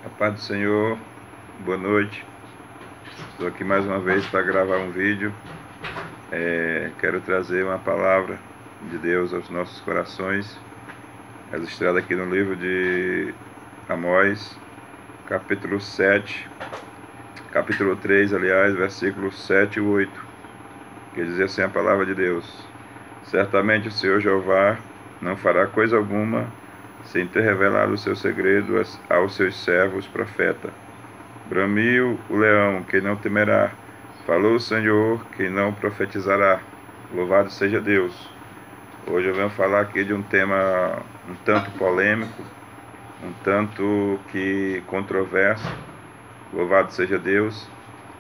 A paz do Senhor, boa noite. Estou aqui mais uma vez para gravar um vídeo. Quero trazer uma palavra de Deus aos nossos corações, registrada aqui no livro de Amós, capítulo 7, capítulo 3, aliás, versículos 7 e 8, que diz assim a palavra de Deus: Certamente o Senhor Jeová não fará coisa alguma sem ter revelado o seu segredo aos seus servos profetas. Bramiu o leão, quem não temerá? Falou o Senhor, quem não profetizará? Louvado seja Deus. Hoje eu venho falar aqui de um tema um tanto polêmico, um tanto que controverso. Louvado seja Deus.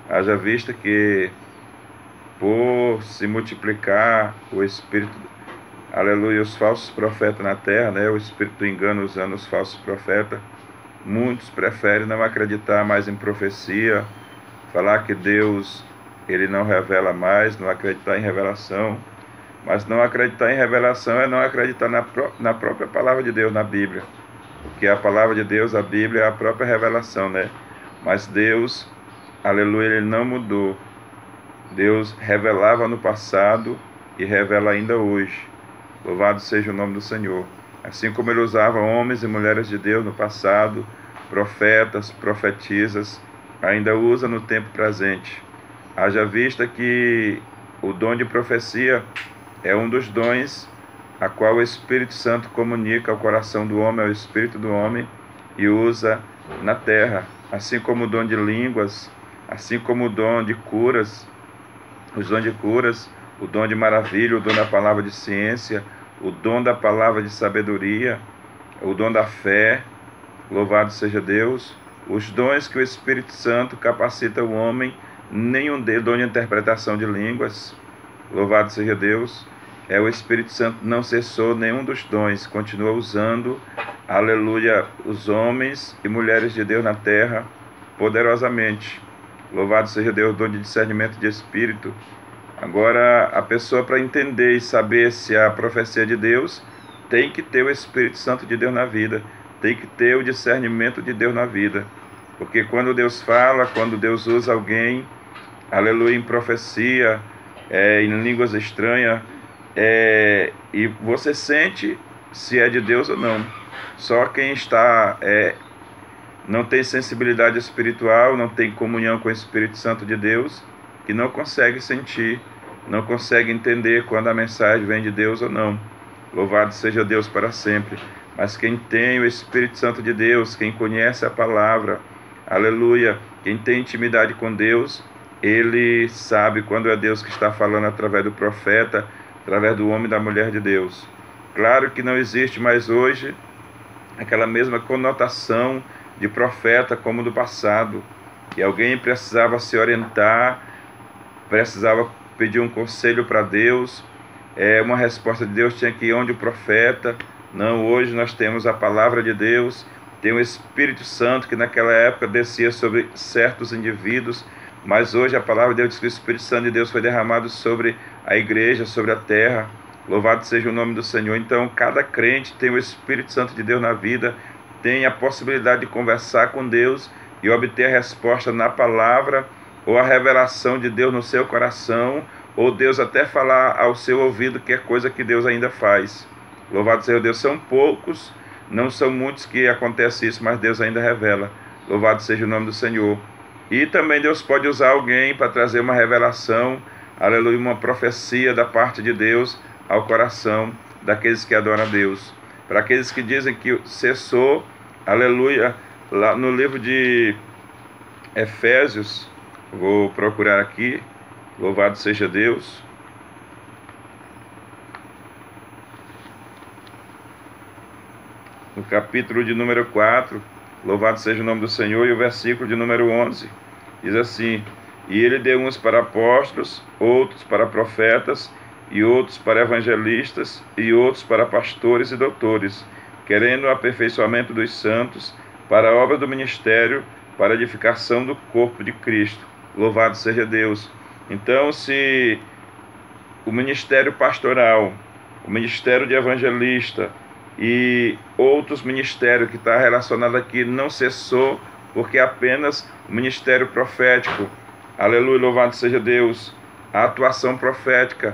Haja vista que por se multiplicar o espírito, aleluia, os falsos profetas na terra, o espírito do engano usando os falsos profetas, muitos preferem não acreditar mais em profecia, falar que Deus ele não revela mais, não acreditar em revelação. Mas não acreditar em revelação é não acreditar na própria palavra de Deus, na Bíblia. Porque a palavra de Deus, a Bíblia, é a própria revelação, Mas Deus, aleluia, ele não mudou. Deus revelava no passado e revela ainda hoje. Louvado seja o nome do Senhor. Assim como ele usava homens e mulheres de Deus no passado, profetas, profetisas, ainda usa no tempo presente. Haja vista que o dom de profecia é um dos dons a qual o Espírito Santo comunica ao coração do homem, ao espírito do homem, e usa na terra, assim como o dom de línguas, assim como o dom de curas, os dons de curas, o dom de maravilha, o dom da palavra de ciência, o dom da palavra de sabedoria, o dom da fé. Louvado seja Deus. Os dons que o Espírito Santo capacita o homem, nenhum deles dom de interpretação de línguas. Louvado seja Deus. O Espírito Santo não cessou nenhum dos dons, continua usando, aleluia, os homens e mulheres de Deus na terra poderosamente. Louvado seja Deus, dom de discernimento de espírito. Agora, a pessoa, para entender e saber se a profecia de Deus, tem que ter o Espírito Santo de Deus na vida, tem que ter o discernimento de Deus na vida. Porque quando Deus fala, quando Deus usa alguém, aleluia, em profecia, em línguas estranhas, e você sente se é de Deus ou não. Só quem não tem sensibilidade espiritual, não tem comunhão com o Espírito Santo de Deus, que não consegue sentir, não consegue entender quando a mensagem vem de Deus ou não. Louvado seja Deus para sempre. Mas quem tem o Espírito Santo de Deus, quem conhece a palavra, aleluia, quem tem intimidade com Deus, ele sabe quando é Deus que está falando através do profeta, através do homem e da mulher de Deus. Claro que não existe mais hoje aquela mesma conotação de profeta como do passado, que alguém precisava se orientar, precisava pedir um conselho para Deus, uma resposta de Deus tinha que ir onde o profeta. Não, hoje nós temos a palavra de Deus, tem o Espírito Santo que naquela época descia sobre certos indivíduos, mas hoje a palavra de Deus diz que o Espírito Santo de Deus foi derramado sobre a igreja, sobre a terra. Louvado seja o nome do Senhor. Então cada crente tem o Espírito Santo de Deus na vida, tem a possibilidade de conversar com Deus e obter a resposta na palavra, ou a revelação de Deus no seu coração, ou Deus até falar ao seu ouvido, que é coisa que Deus ainda faz. Louvado seja Deus. São poucos, não são muitos que acontece isso, mas Deus ainda revela. Louvado seja o nome do Senhor. E também Deus pode usar alguém para trazer uma revelação, aleluia, uma profecia da parte de Deus ao coração daqueles que adoram a Deus. Para aqueles que dizem que cessou, aleluia, lá no livro de Efésios, vou procurar aqui, louvado seja Deus. No capítulo de número 4, louvado seja o nome do Senhor, e o versículo de número 11, diz assim: E ele deu uns para apóstolos, outros para profetas, e outros para evangelistas, e outros para pastores e doutores, querendo o aperfeiçoamento dos santos, para a obra do ministério, para a edificação do corpo de Cristo. Louvado seja Deus. Então, se o ministério pastoral, o ministério de evangelista, e outros ministérios que está relacionado aqui não cessou, porque apenas o ministério profético, aleluia, louvado seja Deus, a atuação profética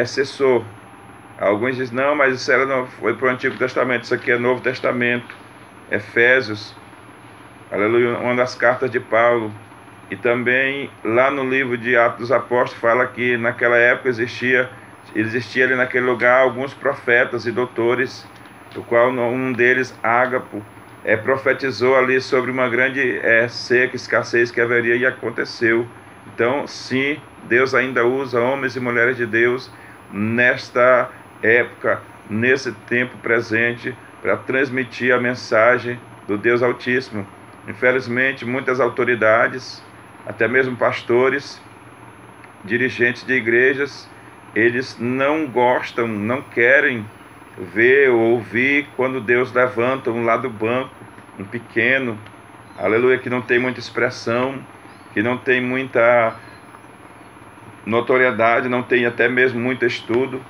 cessou. Alguns dizem, não, mas isso foi para o Antigo Testamento, isso aqui é Novo Testamento, Efésios, aleluia, uma das cartas de Paulo. E também lá no livro de Atos dos Apóstolos fala que naquela época existia ali naquele lugar alguns profetas e doutores, o qual um deles, Ágapo, profetizou ali sobre uma grande seca, escassez que haveria, e aconteceu. Então, sim, Deus ainda usa homens e mulheres de Deus nesta época, nesse tempo presente, para transmitir a mensagem do Deus Altíssimo. Infelizmente, muitas autoridades, até mesmo pastores, dirigentes de igrejas, eles não gostam, não querem ver ou ouvir quando Deus levanta um lá do banco, um pequeno, aleluia, que não tem muita expressão, que não tem muita notoriedade, não tem até mesmo muito estudo,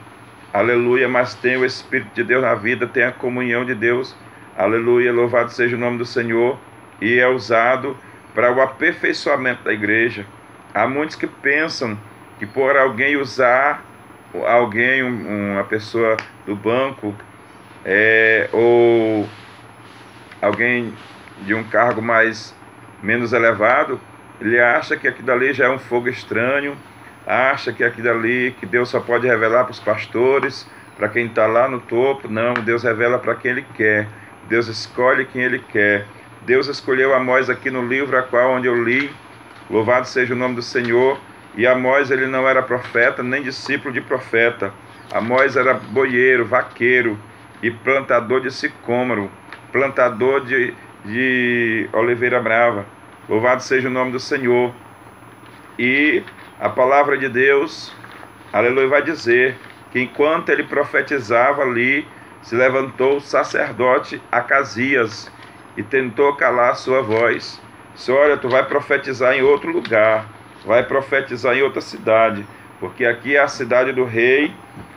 aleluia, mas tem o Espírito de Deus na vida, tem a comunhão de Deus, aleluia, louvado seja o nome do Senhor, e é usado para o aperfeiçoamento da igreja. Há muitos que pensam que por alguém usar alguém, uma pessoa do banco, ou alguém de um cargo menos elevado, ele acha que aquilo ali já é um fogo estranho, acha que aquilo ali, que Deus só pode revelar para os pastores, para quem está lá no topo. Não, Deus revela para quem Ele quer, Deus escolhe quem Ele quer. Deus escolheu Amós aqui no livro onde eu li, louvado seja o nome do Senhor. E Amós, ele não era profeta, nem discípulo de profeta. Amós era boieiro, vaqueiro e plantador de sicômoro, plantador de oliveira brava. Louvado seja o nome do Senhor. E a palavra de Deus, aleluia, vai dizer que enquanto ele profetizava ali, se levantou o sacerdote Acasias e tentou calar sua voz. Disse, olha, tu vai profetizar em outro lugar, vai profetizar em outra cidade, porque aqui é a cidade do rei,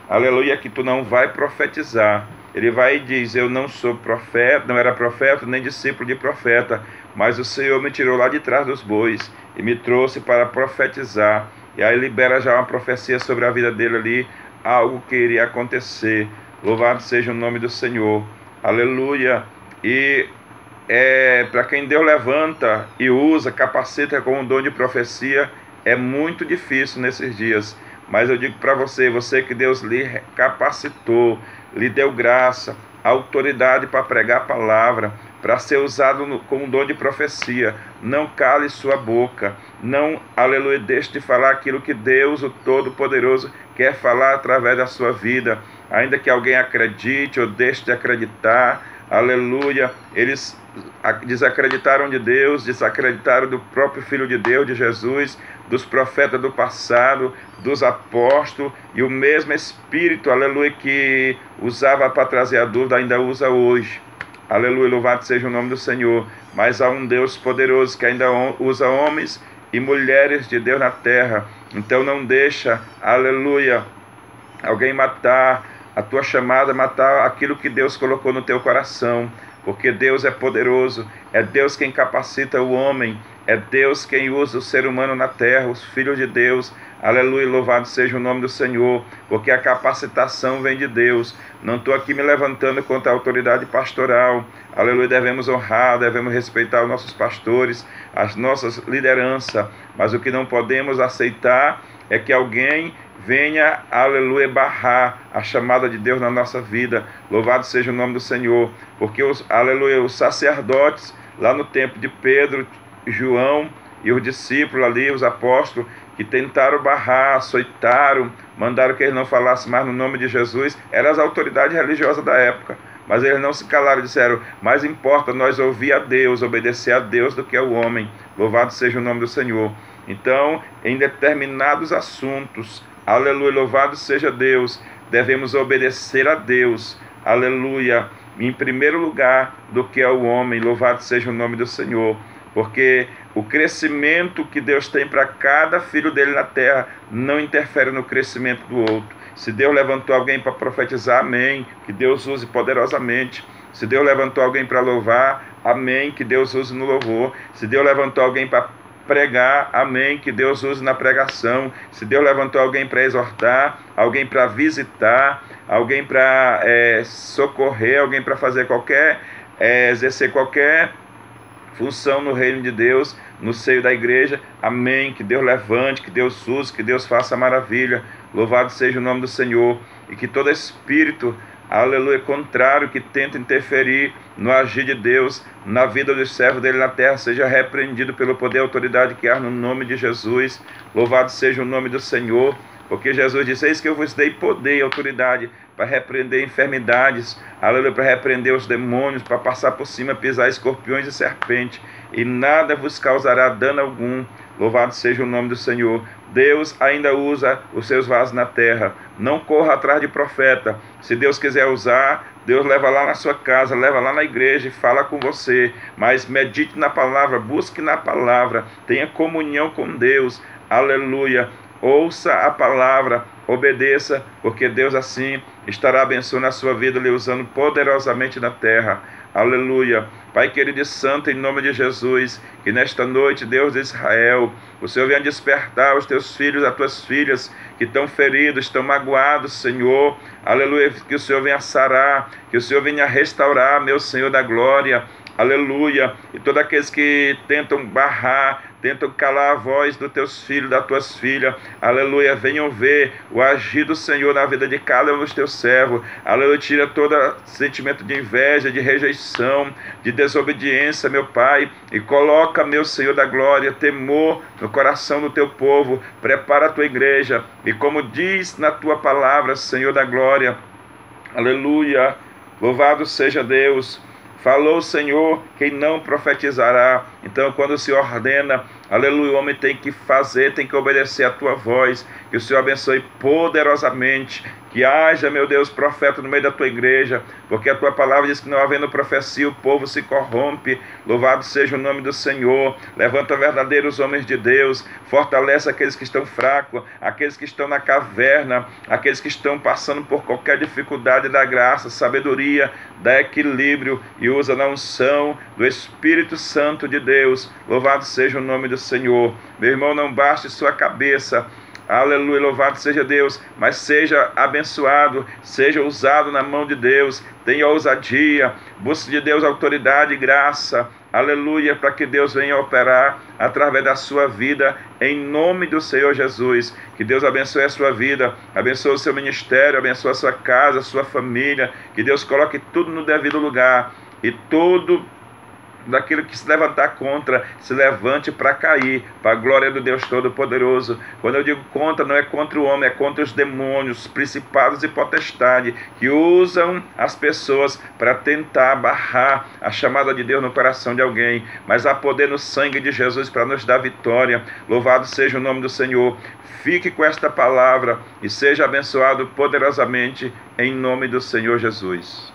aleluia, que tu não vai profetizar. Ele vai e diz, eu não sou profeta, não era profeta, nem discípulo de profeta, mas o Senhor me tirou lá de trás dos bois e me trouxe para profetizar. E aí libera já uma profecia sobre a vida dele ali, algo que iria acontecer. Louvado seja o nome do Senhor, aleluia. E para quem Deus levanta e usa, capacita com o dom de profecia, é muito difícil nesses dias. Mas eu digo para você que Deus lhe capacitou, lhe deu graça, autoridade para pregar a palavra, para ser usado com o dom de profecia. Não cale sua boca, não, aleluia, deixe de falar aquilo que Deus, o Todo-Poderoso, quer falar através da sua vida. Ainda que alguém acredite ou deixe de acreditar, aleluia, eles desacreditaram de Deus, desacreditaram do próprio Filho de Deus, de Jesus, dos profetas do passado, dos apóstolos, e o mesmo Espírito, aleluia, que usava para trazer a dúvida, ainda usa hoje. Aleluia, louvado seja o nome do Senhor. Mas há um Deus poderoso que ainda usa homens e mulheres de Deus na terra. Então não deixa, aleluia, alguém matar a tua chamada, matar aquilo que Deus colocou no teu coração, porque Deus é poderoso, é Deus quem capacita o homem, é Deus quem usa o ser humano na terra, os filhos de Deus, aleluia, louvado seja o nome do Senhor, porque a capacitação vem de Deus. Não estou aqui me levantando contra a autoridade pastoral, aleluia, devemos honrar, devemos respeitar os nossos pastores, as nossas lideranças, mas o que não podemos aceitar é que alguém venha, aleluia, barrar a chamada de Deus na nossa vida. Louvado seja o nome do Senhor, porque aleluia, os sacerdotes lá no tempo de Pedro, João e os discípulos ali, os apóstolos, que tentaram barrar, açoitaram, mandaram que eles não falassem mais no nome de Jesus, eram as autoridades religiosas da época, mas eles não se calaram e disseram, mais importa nós ouvir a Deus, obedecer a Deus do que ao homem. Louvado seja o nome do Senhor. Então, em determinados assuntos, aleluia, louvado seja Deus, devemos obedecer a Deus, aleluia, em primeiro lugar do que ao homem. Louvado seja o nome do Senhor, porque o crescimento que Deus tem para cada filho dele na terra não interfere no crescimento do outro. Se Deus levantou alguém para profetizar, amém, que Deus use poderosamente. Se Deus levantou alguém para louvar, amém, que Deus use no louvor. Se Deus levantou alguém para pregar, amém, que Deus use na pregação. Se Deus levantou alguém para exortar, alguém para visitar, alguém para socorrer, alguém para fazer exercer qualquer função no reino de Deus, no seio da igreja, amém, que Deus levante, que Deus use, que Deus faça maravilha. Louvado seja o nome do Senhor. E que todo espírito, aleluia, contrário, que tenta interferir no agir de Deus, na vida dos servos dele na terra, seja repreendido pelo poder e autoridade que há no nome de Jesus. Louvado seja o nome do Senhor, porque Jesus disse: eis que eu vos dei poder e autoridade para repreender enfermidades, aleluia, para repreender os demônios, para passar por cima, pisar escorpiões e serpentes, e nada vos causará dano algum. Louvado seja o nome do Senhor. Deus ainda usa os seus vasos na terra. Não corra atrás de profeta. Se Deus quiser usar, Deus leva lá na sua casa, leva lá na igreja e fala com você. Mas medite na palavra, busque na palavra, tenha comunhão com Deus. Aleluia. Ouça a palavra, obedeça, porque Deus assim estará abençoando a sua vida, lhe usando poderosamente na terra. Aleluia. Pai querido e santo, em nome de Jesus, que nesta noite, Deus de Israel, o Senhor venha despertar os teus filhos, as tuas filhas, que estão feridos, estão magoados, Senhor. Aleluia. Que o Senhor venha sarar, que o Senhor venha restaurar, meu Senhor da glória. Aleluia. E todos aqueles que tentam barrar, tentam calar a voz dos teus filhos, das tuas filhas, aleluia, venham ver o agir do Senhor na vida de cada um dos teus servos, aleluia, tira todo sentimento de inveja, de rejeição, de desobediência, meu Pai, e coloca, meu Senhor da glória, temor no coração do teu povo. Prepara a tua igreja, e como diz na tua palavra, Senhor da glória, aleluia, louvado seja Deus. Falou o Senhor, quem não profetizará. Então, quando se ordena, aleluia, o homem tem que fazer, tem que obedecer a tua voz. Que o Senhor abençoe poderosamente. Que haja, meu Deus, profeta no meio da tua igreja, porque a tua palavra diz que não havendo profecia, o povo se corrompe. Louvado seja o nome do Senhor. Levanta verdadeiros homens de Deus, fortalece aqueles que estão fracos, aqueles que estão na caverna, aqueles que estão passando por qualquer dificuldade. Da graça, sabedoria, dá equilíbrio e usa na unção do Espírito Santo de Deus. Louvado seja o nome do Senhor. Meu irmão, não baste sua cabeça, aleluia, louvado seja Deus, mas seja abençoado, seja usado na mão de Deus, tenha ousadia, busque de Deus autoridade e graça, aleluia, para que Deus venha operar através da sua vida, em nome do Senhor Jesus. Que Deus abençoe a sua vida, abençoe o seu ministério, abençoe a sua casa, a sua família, que Deus coloque tudo no devido lugar, e tudo daquilo que se levantar contra, se levante para cair, para a glória do Deus Todo-Poderoso. Quando eu digo contra, não é contra o homem, é contra os demônios, principados e potestades, que usam as pessoas para tentar barrar a chamada de Deus no coração de alguém. Mas há poder no sangue de Jesus para nos dar vitória. Louvado seja o nome do Senhor. Fique com esta palavra e seja abençoado poderosamente em nome do Senhor Jesus.